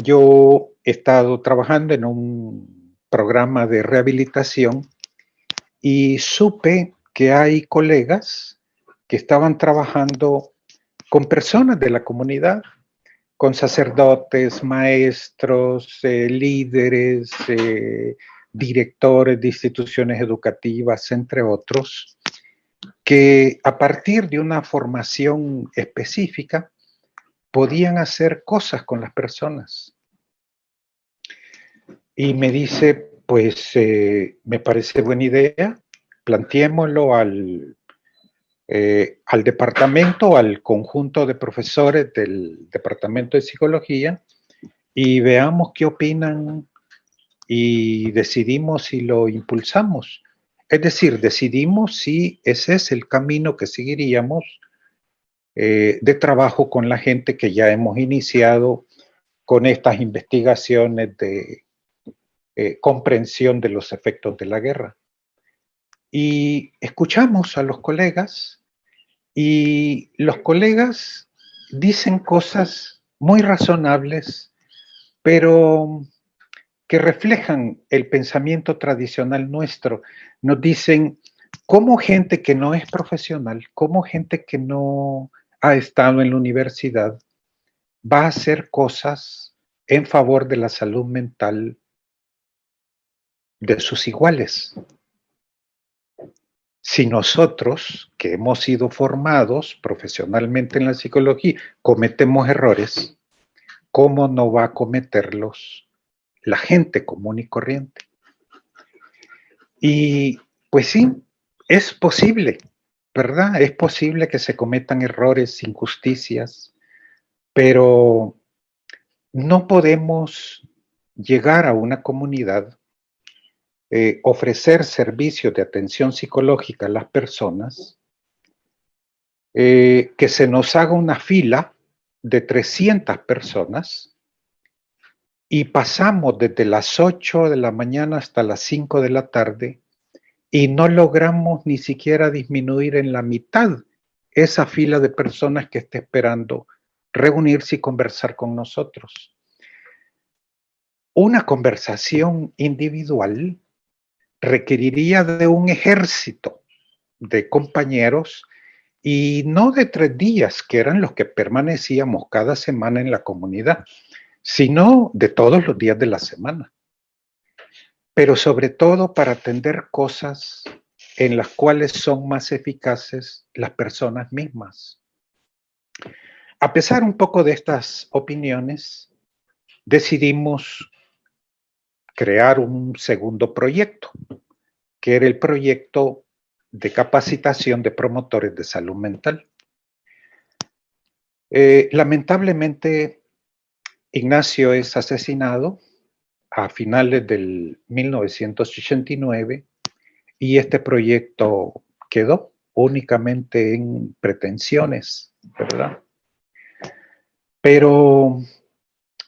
yo he estado trabajando en un programa de rehabilitación y supe que hay colegas que estaban trabajando con personas de la comunidad, con sacerdotes, maestros, líderes, directores de instituciones educativas, entre otros, que a partir de una formación específica podían hacer cosas con las personas. Y me dice, pues me parece buena idea, planteémoslo al departamento, al conjunto de profesores del departamento de psicología y veamos qué opinan y decidimos si lo impulsamos. Es decir, decidimos si ese es el camino que seguiríamos de trabajo con la gente que ya hemos iniciado con estas investigaciones de comprensión de los efectos de la guerra. Y escuchamos a los colegas y los colegas dicen cosas muy razonables, pero que reflejan el pensamiento tradicional nuestro. Nos dicen cómo gente que no es profesional, cómo gente que no ha estado en la universidad, va a hacer cosas en favor de la salud mental de sus iguales. Si nosotros, que hemos sido formados profesionalmente en la psicología, cometemos errores, ¿cómo no va a cometerlos la gente común y corriente? Y pues sí, es posible, ¿verdad? Es posible que se cometan errores, injusticias, pero no podemos llegar a una comunidad, ofrecer servicios de atención psicológica a las personas, que se nos haga una fila de 300 personas y pasamos desde las 8 de la mañana hasta las 5 de la tarde y no logramos ni siquiera disminuir en la mitad esa fila de personas que está esperando reunirse y conversar con nosotros. Una conversación individual requeriría de un ejército de compañeros y no de 3 días, que eran los que permanecíamos cada semana en la comunidad, sino de todos los días de la semana, pero sobre todo para atender cosas en las cuales son más eficaces las personas mismas. A pesar un poco de estas opiniones, decidimos crear un segundo proyecto, que era el proyecto de capacitación de promotores de salud mental. Lamentablemente, Ignacio es asesinado a finales del 1989 y este proyecto quedó únicamente en pretensiones, ¿verdad? Pero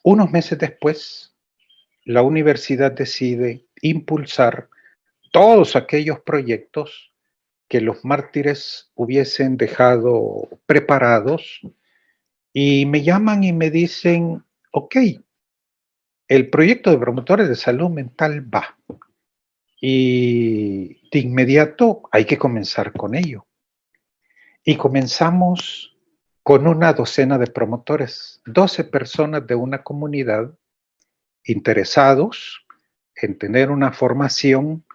unos meses después, la universidad decide impulsar todos aquellos proyectos que los mártires hubiesen dejado preparados y me llaman y me dicen, ok, el proyecto de promotores de salud mental va y de inmediato hay que comenzar con ello. Y comenzamos con una docena de promotores, 12 personas de una comunidad interesados en tener una formación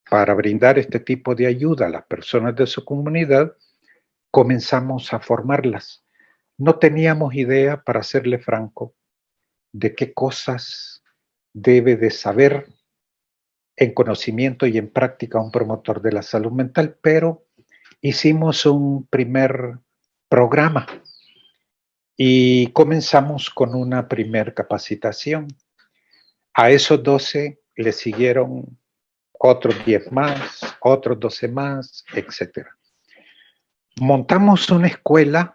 para brindar este tipo de ayuda a las personas de su comunidad. Comenzamos a formarlas. No teníamos idea, para serle franco, de qué cosas debe de saber en conocimiento y en práctica un promotor de la salud mental, pero hicimos un primer programa y comenzamos con una primer capacitación. A esos 12 le siguieron otros 10 más, otros 12 más, etc. Montamos una escuela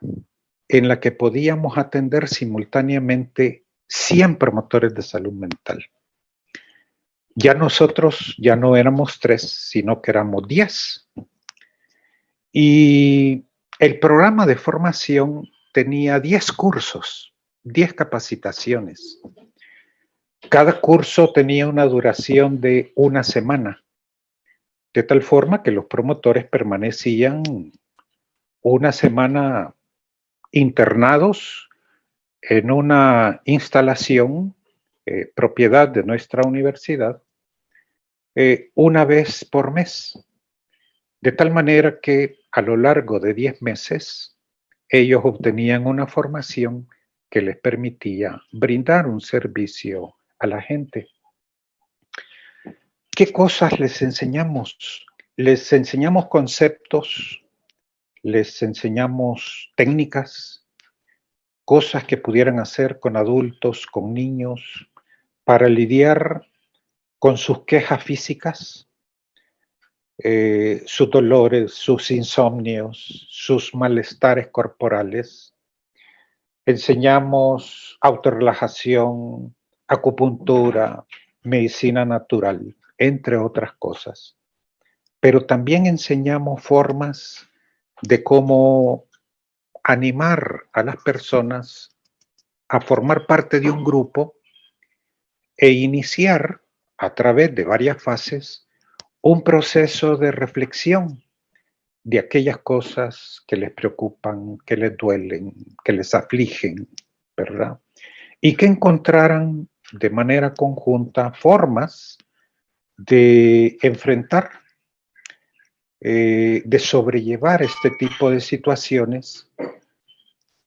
en la que podíamos atender simultáneamente 100 promotores de salud mental. Ya nosotros ya no éramos 3, sino que éramos 10. Y el programa de formación tenía 10 cursos, 10 capacitaciones. Cada curso tenía una duración de una semana, de tal forma que los promotores permanecían una semana internados en una instalación, propiedad de nuestra universidad, una vez por mes. De tal manera que a lo largo de 10 meses, ellos obtenían una formación que les permitía brindar un servicio a la gente. ¿Qué cosas les enseñamos? Les enseñamos conceptos, les enseñamos técnicas, cosas que pudieran hacer con adultos, con niños, para lidiar con sus quejas físicas, sus dolores, sus insomnios, sus malestares corporales. Enseñamos autorrelajación, acupuntura, medicina natural, entre otras cosas. Pero también enseñamos formas de cómo animar a las personas a formar parte de un grupo e iniciar, a través de varias fases, un proceso de reflexión de aquellas cosas que les preocupan, que les duelen, que les afligen, ¿verdad? Y que encontraran de manera conjunta formas de enfrentar, de sobrellevar este tipo de situaciones.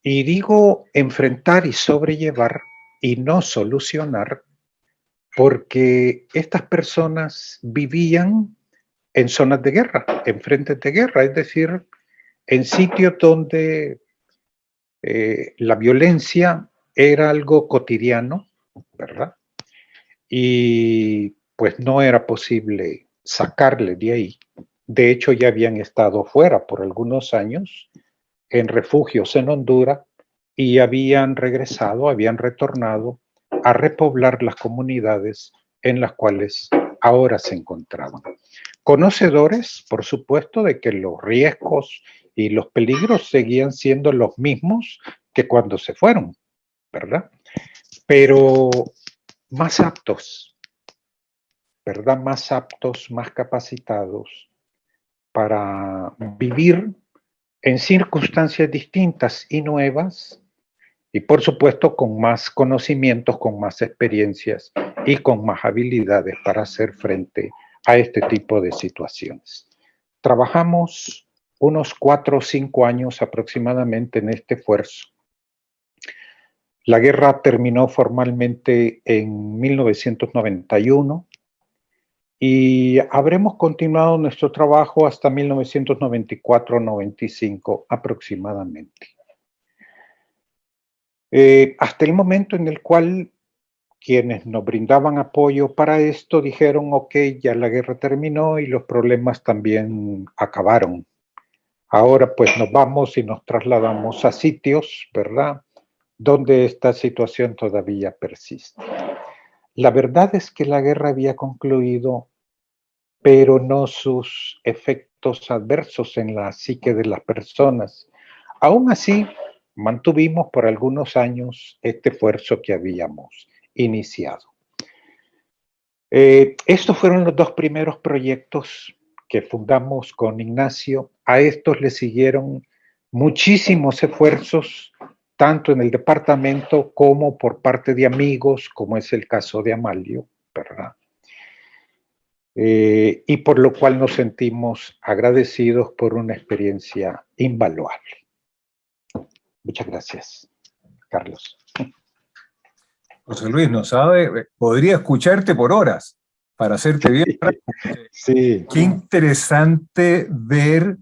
Y digo enfrentar y sobrellevar y no solucionar, porque estas personas vivían en zonas de guerra, en frentes de guerra, es decir, en sitios donde la violencia era algo cotidiano, ¿verdad? Y pues no era posible sacarle de ahí. De hecho, ya habían estado fuera por algunos años, en refugios en Honduras, y habían regresado, habían retornado a repoblar las comunidades en las cuales ahora se encontraban. Conocedores, por supuesto, de que los riesgos y los peligros seguían siendo los mismos que cuando se fueron, ¿verdad? Pero más aptos, ¿verdad? Más aptos, más capacitados para vivir en circunstancias distintas y nuevas, Y por supuesto con más conocimientos, con más experiencias y con más habilidades para hacer frente a este tipo de situaciones. Trabajamos unos 4 o 5 años aproximadamente en este esfuerzo. La guerra terminó formalmente en 1991 y habremos continuado nuestro trabajo hasta 1994-95 aproximadamente. Hasta el momento en el cual quienes nos brindaban apoyo para esto dijeron, ok, ya la guerra terminó y los problemas también acabaron. Ahora pues nos vamos y nos trasladamos a sitios, ¿verdad?, donde esta situación todavía persiste. La verdad es que la guerra había concluido, pero no sus efectos adversos en la psique de las personas. Aún así, mantuvimos por algunos años este esfuerzo que habíamos iniciado. Estos fueron los 2 primeros proyectos que fundamos con Ignacio. A estos le siguieron muchísimos esfuerzos, tanto en el departamento como por parte de amigos, como es el caso de Amalio, ¿verdad? Y por lo cual nos sentimos agradecidos por una experiencia invaluable. Muchas gracias, Carlos. José Luis, no sabe, podría escucharte por horas para hacerte bien. Sí. Qué interesante ver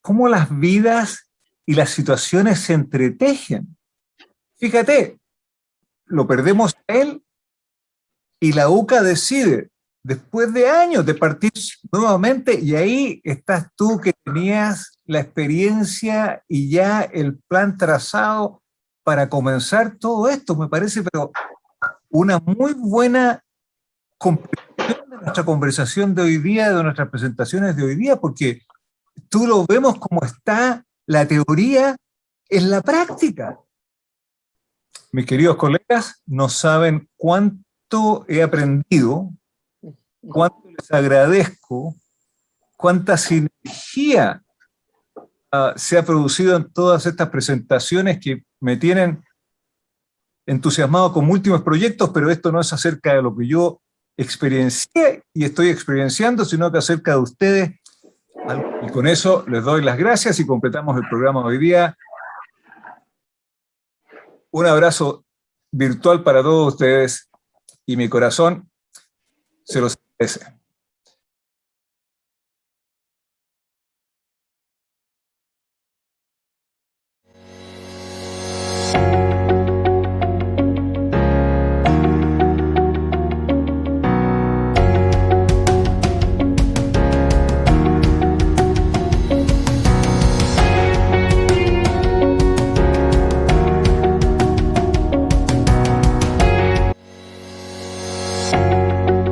cómo las vidas y las situaciones se entretejen. Fíjate, lo perdemos a él y la UCA decide, después de años de partir nuevamente, y ahí estás tú que tenías la experiencia y ya el plan trazado para comenzar todo esto, me parece, pero una muy buena comprensión de nuestra conversación de hoy día, de nuestras presentaciones de hoy día, porque tú lo vemos como está la teoría en la práctica. Mis queridos colegas, no saben cuánto he aprendido, cuánto les agradezco, cuánta sinergia se ha producido en todas estas presentaciones que me tienen entusiasmado con múltiples proyectos, pero esto no es acerca de lo que yo experiencié y estoy experienciando, sino que acerca de ustedes. Y con eso les doy las gracias y completamos el programa de hoy día. Un abrazo virtual para todos ustedes y mi corazón se los agradece.